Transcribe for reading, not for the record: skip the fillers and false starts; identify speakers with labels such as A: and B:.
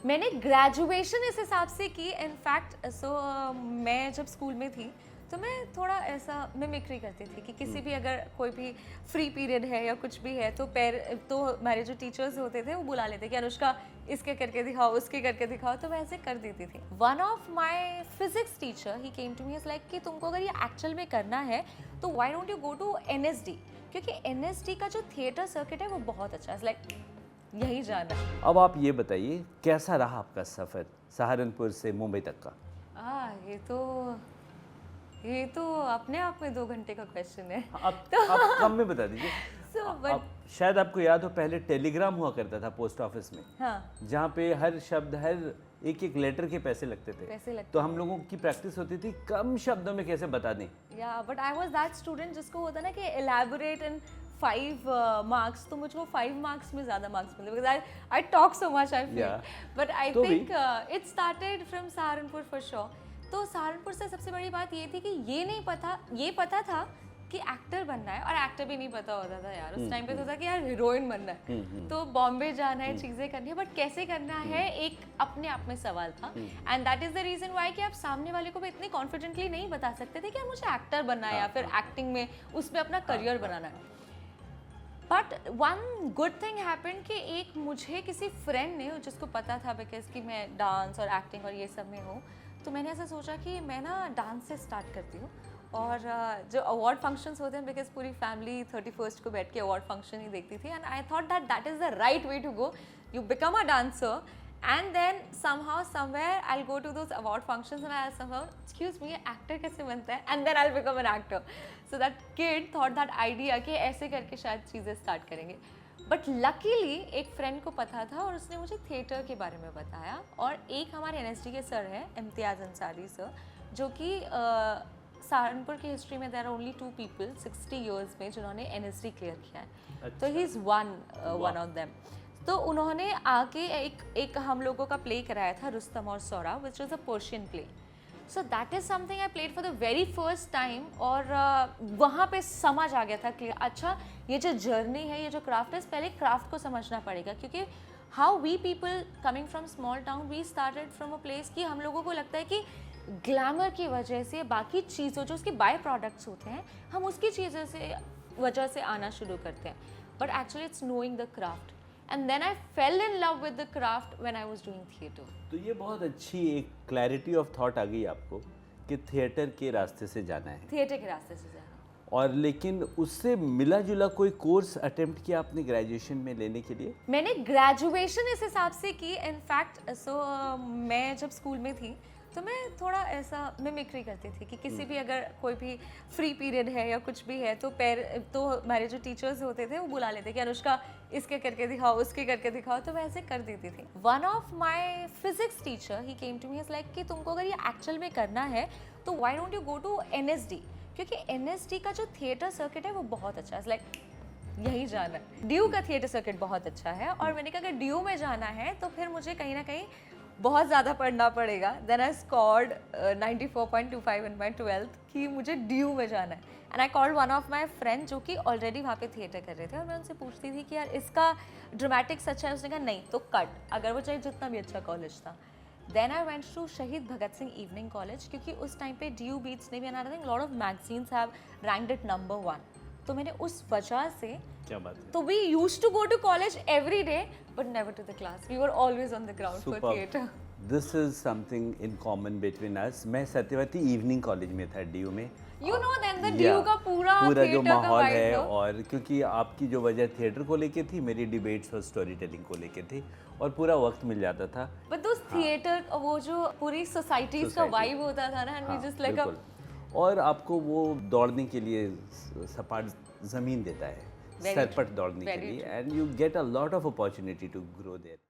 A: मैंने ग्रेजुएशन इस हिसाब से की इनफैक्ट मैं जब स्कूल में थी तो मैं थोड़ा ऐसा मिमिक्री करती थी कि किसी भी अगर कोई भी फ्री पीरियड है या कुछ भी है तो हमारे जो टीचर्स होते थे वो बुला लेते कि अनुष्का इसके करके दिखाओ उसके करके दिखाओ, तो मैं ऐसे कर देती थी। One of my physics teacher he came to me is like कि तुमको अगर ये एक्चुअल में करना है तो why don't you go to NSD, क्योंकि NSD का जो थिएटर सर्किट है वो बहुत अच्छा है, लाइक यही जाना है।
B: अब आप ये बताइए कैसा रहा आपका सफ़र सहारनपुर से मुंबई तक का?
A: ये तो अपने आप में 2 घंटे का क्वेश्चन है।
B: आप कम में बता दीजिए। शायद आपको याद हो पहले टेलीग्राम हुआ करता था पोस्ट ऑफिस में,
A: हाँ,
B: जहाँ पे हर शब्द हर एक लेटर के पैसे लगते थे। तो हम लोगों की प्रैक्टिस होती थी कम शब्दों में कैसे बता दें।
A: या but I was that student जिसको होता ना कि एलैबोरेट इन 5 मार्क्स, तो मुझको 5 मार्क्स में ज़्यादा मार्क्स मिले because I talk so much I feel. But I think it started from Saharanpur for sure. तो सहारनपुर से सबसे बड़ी बात ये थी कि ये पता था कि एक्टर बनना है, और एक्टर भी नहीं पता होता था यार उस टाइम पे, तो था कि यार हीरोइन बनना है, तो बॉम्बे जाना है, चीज़ें करनी है, बट कैसे करना है एक अपने आप में सवाल था। And that is the reason why कि आप सामने वाले को भी इतनी कॉन्फिडेंटली नहीं बता सकते थे कि यार मुझे एक्टर बनना है या फिर एक्टिंग में उसमें अपना करियर बनाना है। But one good thing happened कि एक मुझे किसी फ्रेंड ने, जिसको पता था बिकॉज कि मैं डांस और एक्टिंग और ये सब में हूँ, तो मैंने ऐसा सोचा कि मैं ना डांस से स्टार्ट करती हूँ, और जो अवार्ड फंक्शंस होते हैं बिकॉज पूरी फैमिली 31st को बैठ के अवार्ड फंक्शन ही देखती थी, and I thought that is the right way to go. You become a dancer and then somehow somewhere I'll go to those award functions and I'll somehow excuse me actor कैसे बनता है, and then I'll become an actor. So that kid thought that idea कि ऐसे करके शायद चीज़ें start करेंगे। But luckily एक फ्रेंड को पता था और उसने मुझे थिएटर के बारे में बताया, और एक हमारे NSD के सर हैं इम्तियाज़ अंसारी सर, जो कि सहारनपुर की हिस्ट्री में there are only 2 people 60 years में जिन्होंने NSD क्लियर किया है। तो he is one of them. तो उन्होंने आके एक हम लोगों का प्ले कराया था रुस्तम और Sohrab, which is a Persian play. So that is something I played for the very first time, और वहाँ पे समझ आ गया था कि अच्छा ये जो जर्नी है, ये जो क्राफ्ट है, पहले क्राफ्ट को समझना पड़ेगा, क्योंकि how we people coming from small town we started from a place कि हम लोगों को लगता है कि ग्लैमर की वजह से बाकी चीज़ों जो उसके बाय प्रोडक्ट्स होते हैं हम उसकी चीज़ों से वजह से आना शुरू करते हैं, but actually it's knowing the craft. And then I fell in love with the craft when I was doing theatre.
B: तो ये बहुत अच्छी एक क्लैरिटी ऑफ थॉट आ गई आपको कि थिएटर के रास्ते से जाना है।
A: थिएटर के रास्ते से जाना।
B: और लेकिन उससे मिला जुला कोई कोर्स अटेम्प्ट किया आपने ग्रेजुएशन में लेने के लिए?
A: मैंने ग्रेजुएशन इस हिसाब से की इनफैक्ट मैं जब स्कूल में थी तो मैं थोड़ा ऐसा मिमिक्री करती थी कि किसी भी अगर कोई भी फ्री पीरियड है या कुछ भी है तो हमारे जो टीचर्स होते थे वो बुला लेते कि अनुष्का इसके करके दिखाओ उसके करके दिखाओ, तो मैं ऐसे कर देती थी। One of my physics teacher he came to me is like कि तुमको अगर ये एक्चुअल में करना है तो why don't you go to NSD, क्योंकि NSD का जो थिएटर सर्किट है वो बहुत अच्छा है, लाइक यही जाना है। DU का थिएटर सर्किट बहुत अच्छा है, और मैंने कहा अगर DU में जाना है तो फिर मुझे कहीं ना कहीं बहुत ज़्यादा पढ़ना पड़ेगा। Then I scored 94.25 in my 12th कि मुझे DU में जाना है, and I called one of my friend जो कि ऑलरेडी वहाँ पे थिएटर कर रहे थे, और मैं उनसे पूछती थी कि यार इसका ड्रामेटिक्स अच्छा है, उसने कहा नहीं तो कट, अगर वो चाहे जितना भी अच्छा कॉलेज था। देन आई वेंट टू शहीद भगत सिंह इवनिंग कॉलेज, क्योंकि उस टाइम पे DU बीट्स ने भी I think lot of magazines have ranked it number 1, तो मैंने उस वजह से
B: क्या बात है।
A: तो we used to go to college every day but never to the class, we were always on the ground for theatre.
B: This is something in common between us. मैं सत्यवती इवनिंग कॉलेज में था DU में,
A: you know then the DU का पूरा
B: जो माहौल है, और क्योंकि आपकी जो वजह थिएटर को लेके थी, मेरी डिबेट्स और स्टोरी टेलिंग को लेके थी, और पूरा वक्त मिल जाता था।
A: बट दोस थिएटर वो जो पूरी सोसाइटीज का वाइब होता था ना, एंड वी जस्ट लाइक
B: और आपको वो दौड़ने के लिए सपाट जमीन देता है, सरपट दौड़ने के लिए, and you get a lot of opportunity to grow there.